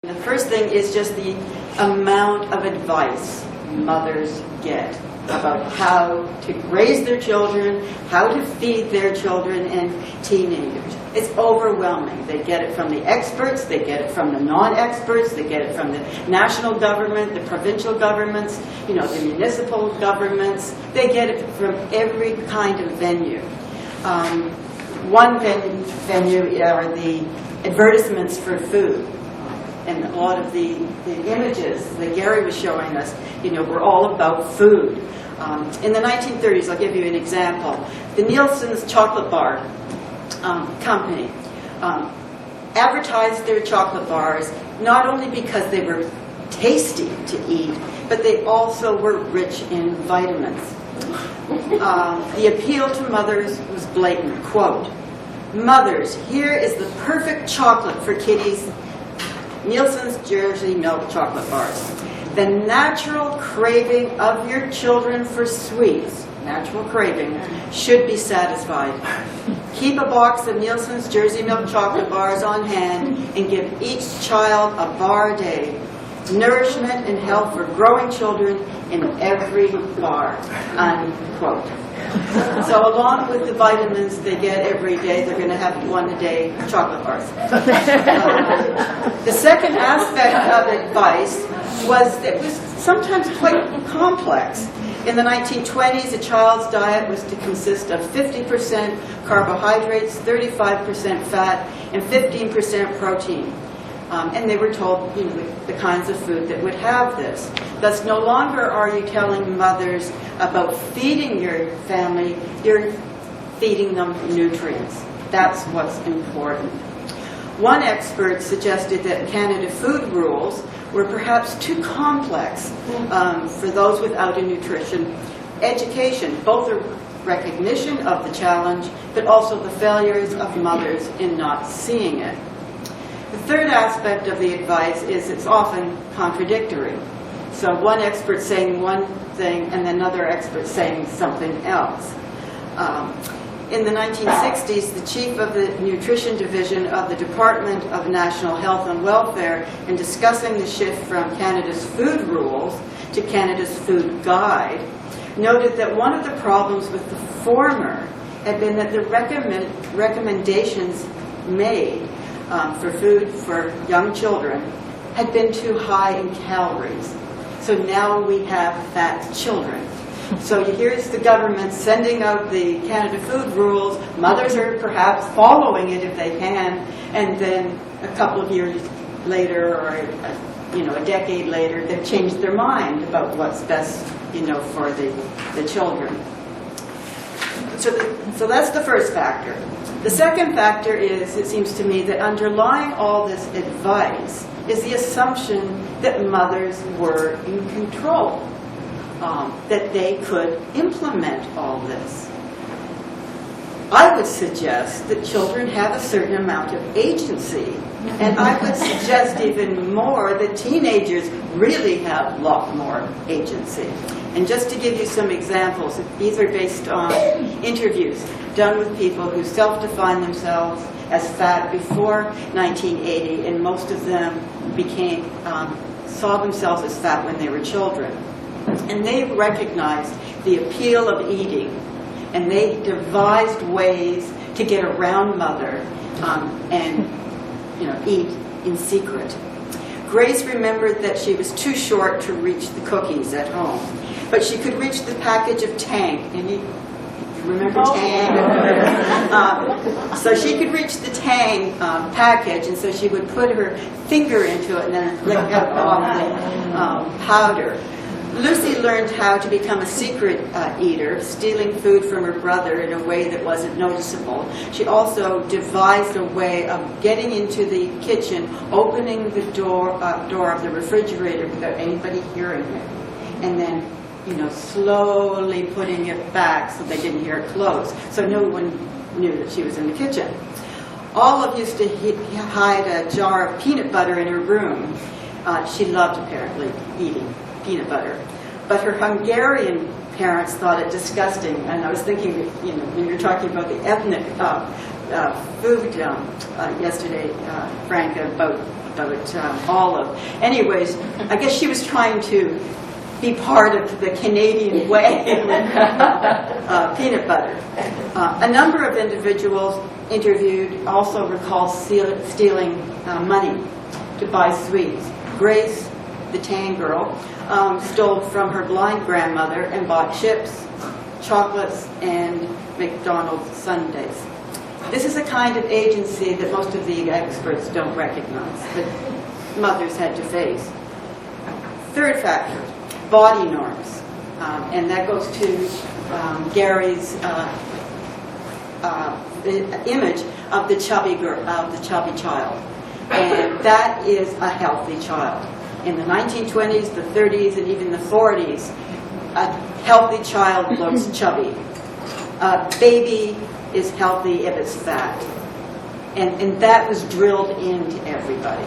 The first thing is just the amount of advice mothers get about how to raise their children, how to feed their children and teenagers. It's overwhelming. They get it from the experts, they get it from the non-experts, they get it from the national government, the provincial governments, the municipal governments. They get it from every kind of venue. One venue are the advertisements for food. And a lot of the images that Gary was showing us, were all about food. In the 1930s, I'll give you an example. The Nielsen's chocolate bar company advertised their chocolate bars not only because they were tasty to eat, but they also were rich in vitamins. The appeal to mothers was blatant. Quote, "Mothers, here is the perfect chocolate for kiddies. Nielsen's Jersey Milk Chocolate Bars. The natural craving of your children for sweets, natural craving, should be satisfied. Keep a box of Nielsen's Jersey Milk Chocolate Bars on hand and give each child a bar a day. Nourishment and health for growing children in every bar." Unquote. So along with the vitamins they get every day, they're going to have one a day chocolate bars. The second aspect of advice was sometimes quite complex. In the 1920s, a child's diet was to consist of 50% carbohydrates, 35% fat, and 15% protein. And they were told the kinds of food that would have this. Thus, no longer are you telling mothers about feeding your family, you're feeding them nutrients. That's what's important. One expert suggested that Canada food rules were perhaps too complex for those without a nutrition education, both a recognition of the challenge, but also the failures of mothers in not seeing it. The third aspect of the advice is it's often contradictory. So one expert saying one thing and another expert saying something else. In the 1960s, the chief of the nutrition division of the Department of National Health and Welfare, in discussing the shift from Canada's food rules to Canada's food guide, noted that one of the problems with the former had been that the recommendations made for food for young children had been too high in calories. So now we have fat children. So here's the government sending out the Canada food rules. Mothers are perhaps following it if they can, and then a couple of years later, or a decade later, they've changed their mind about what's best, for the children. So that's the first factor. The second factor is, it seems to me, that underlying all this advice is the assumption that mothers were in control, that they could implement all this. I would suggest that children have a certain amount of agency, and I would suggest even more that teenagers really have a lot more agency. And just to give you some examples, these are based on interviews done with people who self-define themselves as fat before 1980, and most of them saw themselves as fat when they were children. And they recognized the appeal of eating, and they devised ways to get around mother and eat in secret. Grace remembered that she was too short to reach the cookies at home, but she could reach the package of Tang. And you remember Tang? So she could reach the Tang package, and so she would put her finger into it and then lick up all the powder. Lucy learned how to become a secret eater, stealing food from her brother in a way that wasn't noticeable. She also devised a way of getting into the kitchen, opening the door of the refrigerator without anybody hearing it, and then slowly putting it back so they didn't hear it close, so no one knew that she was in the kitchen. Olive used to hide a jar of peanut butter in her room. She loved, apparently, eating peanut butter. But her Hungarian parents thought it disgusting. And I was thinking, when you were talking about the ethnic food yesterday, Frank, about about olive. Anyways, I guess she was trying to be part of the Canadian way with peanut butter. A number of individuals interviewed also recall stealing money to buy sweets. Grace, the tan girl, stole from her blind grandmother and bought chips, chocolates, and McDonald's sundaes. This is a kind of agency that most of the experts don't recognize, but mothers had to face. Third factor, body norms. And that goes to Gary's image of the chubby girl, of the chubby child. And that is a healthy child. In the 1920s, the 30s, and even the 40s, a healthy child looks chubby. A baby is healthy if it's fat. And that was drilled into everybody.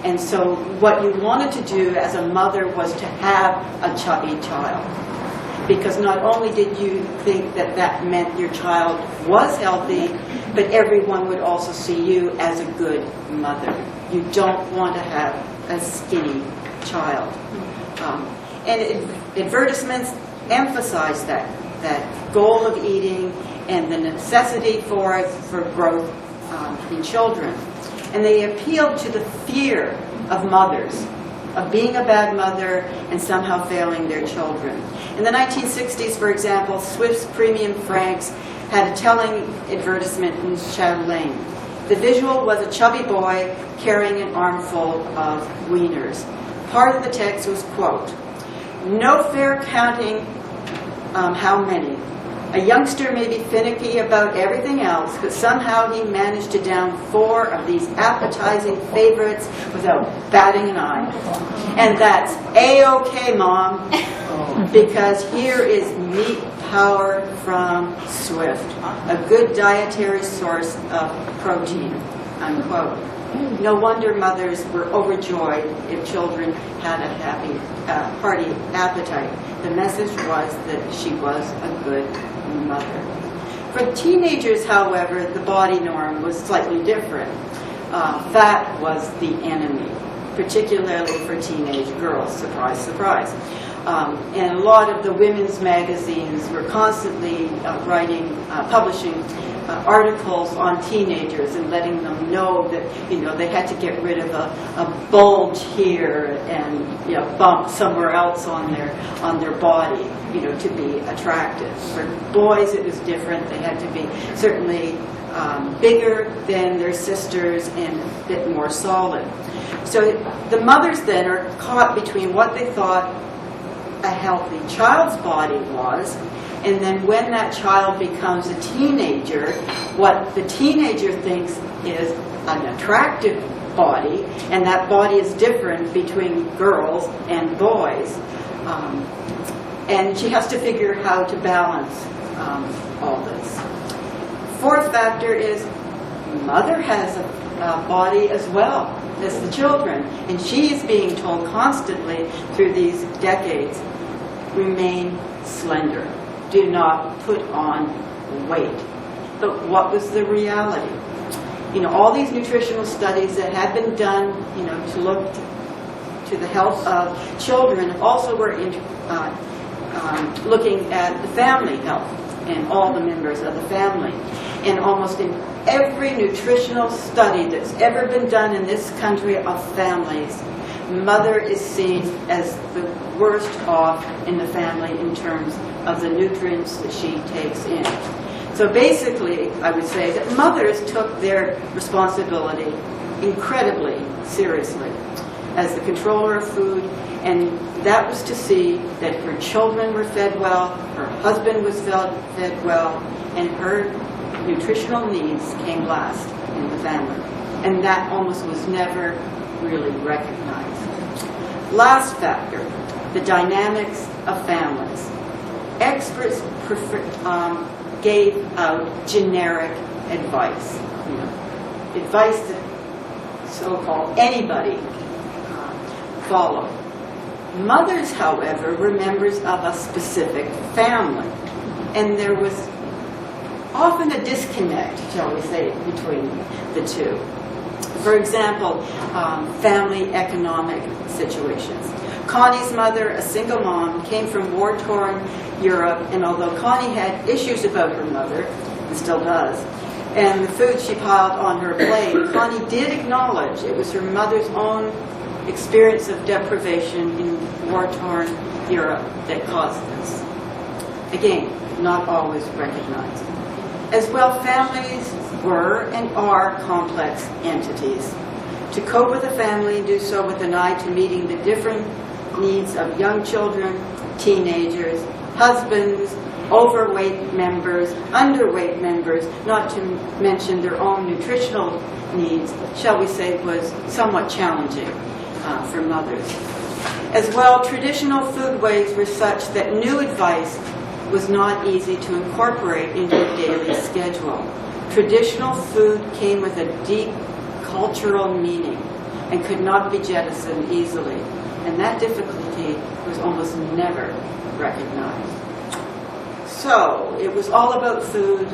And so what you wanted to do as a mother was to have a chubby child. Because not only did you think that that meant your child was healthy, but everyone would also see you as a good mother. You don't want to have a skinny child. And advertisements emphasize that goal of eating and the necessity for it for growth in children. And they appealed to the fear of mothers, of being a bad mother and somehow failing their children. In the 1960s, for example, Swift's Premium Franks had a telling advertisement in Shadow Lane. The visual was a chubby boy carrying an armful of wieners. Part of the text was, quote, "No fair counting how many. A youngster may be finicky about everything else, but somehow he managed to down 4 of these appetizing favorites without batting an eye. And that's A-OK, Mom, because here is meat power from Swift, a good dietary source of protein," unquote. No wonder mothers were overjoyed if children had a happy, hearty appetite. The message was that she was a good mother. For teenagers, however, the body norm was slightly different. Fat was the enemy, particularly for teenage girls. Surprise, surprise. And a lot of the women's magazines were constantly publishing articles on teenagers and letting them know that they had to get rid of a bulge here and bump somewhere else on their body to be attractive. For boys it was different. They had to be certainly bigger than their sisters and a bit more solid. So the mothers then are caught between what they thought a healthy child's body was, and then when that child becomes a teenager, what the teenager thinks is an attractive body, and that body is different between girls and boys. And she has to figure how to balance all this. Fourth factor is mother has a body as well as the children, and she is being told constantly through these decades, remain slender. Do not put on weight. But what was the reality? All these nutritional studies that had been done, to look to the health of children also were looking at the family health and all the members of the family. And almost in every nutritional study that's ever been done in this country of families, mother is seen as the worst off in the family in terms of the nutrients that she takes in. So basically, I would say that mothers took their responsibility incredibly seriously as the controller of food, and that was to see that her children were fed well, her husband was fed well, and her nutritional needs came last in the family. And that almost was never really recognized. Last factor, the dynamics of families. Experts gave out generic advice, advice that so-called anybody followed. Mothers, however, were members of a specific family, and there was often a disconnect, shall we say, between the two. For example, family economic situations. Connie's mother, a single mom, came from war-torn Europe, and although Connie had issues about her mother, and still does, and the food she piled on her plate, Connie did acknowledge it was her mother's own experience of deprivation in war-torn Europe that caused this. Again, not always recognized. As well, families were and are complex entities. To cope with a family, do so with an eye to meeting the different needs of young children, teenagers, husbands, overweight members, underweight members, not to mention their own nutritional needs, shall we say, was somewhat challenging for mothers. As well, traditional foodways were such that new advice was not easy to incorporate into a daily schedule. Traditional food came with a deep cultural meaning and could not be jettisoned easily. And that difficulty was almost never recognized. So, it was all about food?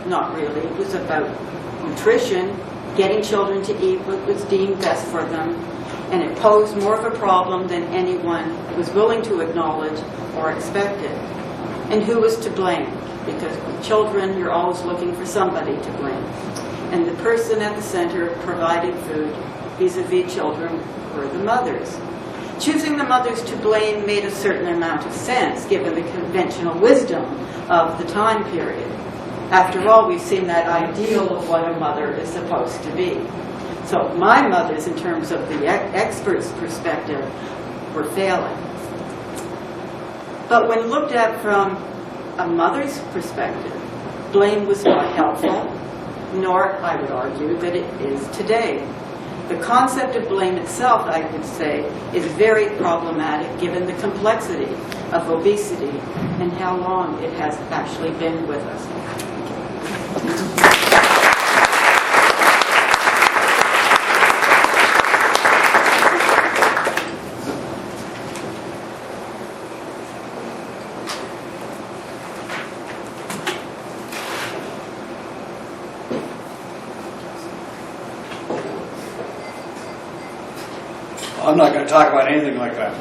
Not really. It was about nutrition, getting children to eat what was deemed best for them, and it posed more of a problem than anyone was willing to acknowledge or expected. And who was to blame? Because with children, you're always looking for somebody to blame. And the person at the center providing food vis-a-vis children were the mothers. Choosing the mothers to blame made a certain amount of sense, given the conventional wisdom of the time period. After all, we've seen that ideal of what a mother is supposed to be. So my mothers, in terms of the expert's perspective, were failing. But when looked at from a mother's perspective, blame was not helpful, nor, I would argue, that it is today. The concept of blame itself, I would say, is very problematic given the complexity of obesity and how long it has actually been with us. I'm not going to talk about anything like that.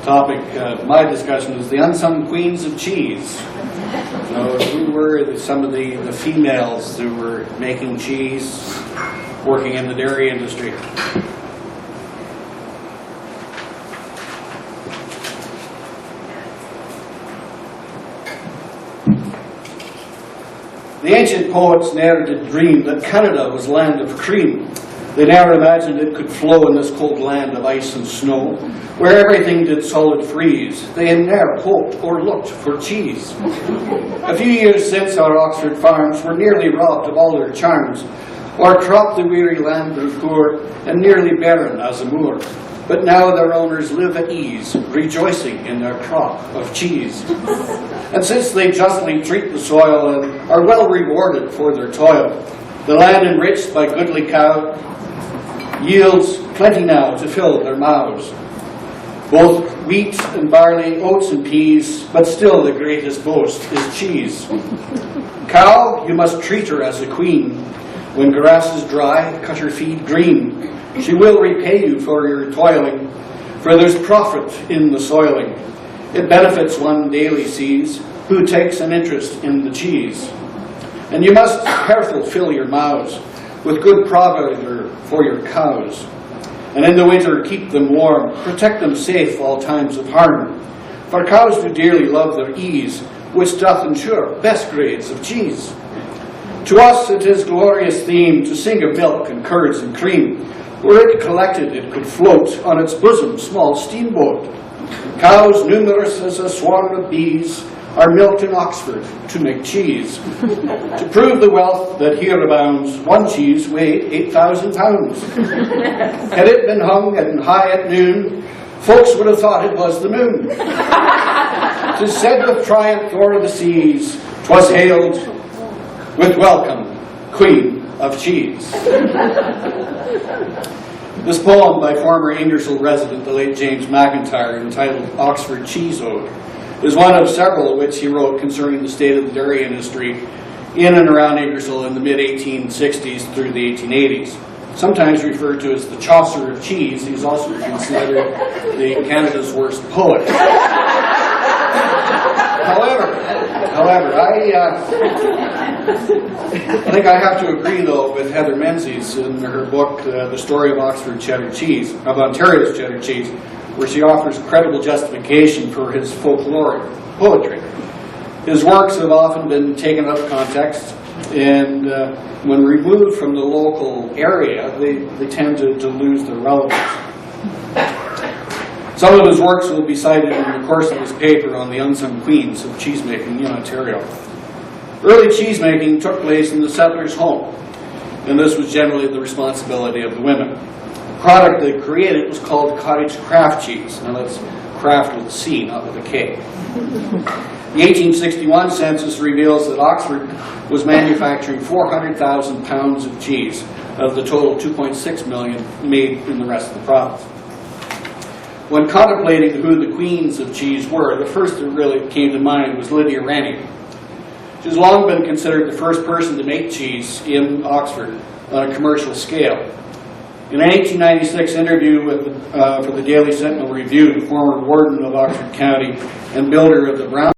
Topic of my discussion is the unsung queens of cheese. So who were some of the females who were making cheese, working in the dairy industry? The ancient poets ne'er did dream that Canada was land of cream. They never imagined it could flow in this cold land of ice and snow, where everything did solid freeze. They ne'er hoped or looked for cheese. A few years since, our Oxford farms were nearly robbed of all their charms. Our crop the weary land grew poor, and nearly barren as a moor. But now their owners live at ease, rejoicing in their crop of cheese. And since they justly treat the soil and are well rewarded for their toil, the land enriched by goodly cow yields plenty now to fill their mouths. Both wheat and barley, oats and peas, but still the greatest boast is cheese. Cow, you must treat her as a queen. When grass is dry, cut her feed green. She will repay you for your toiling, for there's profit in the soiling. It benefits one daily sees, who takes an interest in the cheese. And you must careful fill your mouths with good provender for your cows. And in the winter keep them warm, protect them safe all times of harm. For cows do dearly love their ease, which doth ensure best grades of cheese. To us it is glorious theme to sing of milk and curds and cream. Were it collected, it could float on its bosom small steamboat. Cows, numerous as a swarm of bees, are milked in Oxford to make cheese. To prove the wealth that here abounds, one cheese weighed 8,000 pounds. Had it been hung and high at noon, folks would have thought it was the moon. 'Tis said with triumph o'er the seas, 'twas hailed with welcome, Queen of Cheese. This poem by former Ingersoll resident, the late James McIntyre, entitled Oxford Cheese Ode, is one of several which he wrote concerning the state of the dairy industry in and around Ingersoll in the mid-1860s through the 1880s. Sometimes referred to as the Chaucer of cheese, he's also considered the Canada's worst poet. However, I think I have to agree, though, with Heather Menzies in her book, The Story of Oxford Cheddar Cheese, of Ontario's cheddar cheese, where she offers credible justification for his folkloric poetry. His works have often been taken out of context, and when removed from the local area, they tend to lose their relevance. Some of his works will be cited in the course of his paper on the Unsung Queens of cheesemaking in Ontario. Early cheesemaking took place in the settler's home, and this was generally the responsibility of the women. The product they created was called cottage craft cheese. Now that's craft with a C, not with a K. The 1861 census reveals that Oxford was manufacturing 400,000 pounds of cheese of the total 2.6 million made in the rest of the province. When contemplating who the queens of cheese were, the first that really came to mind was Lydia Rennie. She's long been considered the first person to make cheese in Oxford on a commercial scale. In an 1896 interview for the Daily Sentinel Review, the former warden of Oxford County and builder of the Brown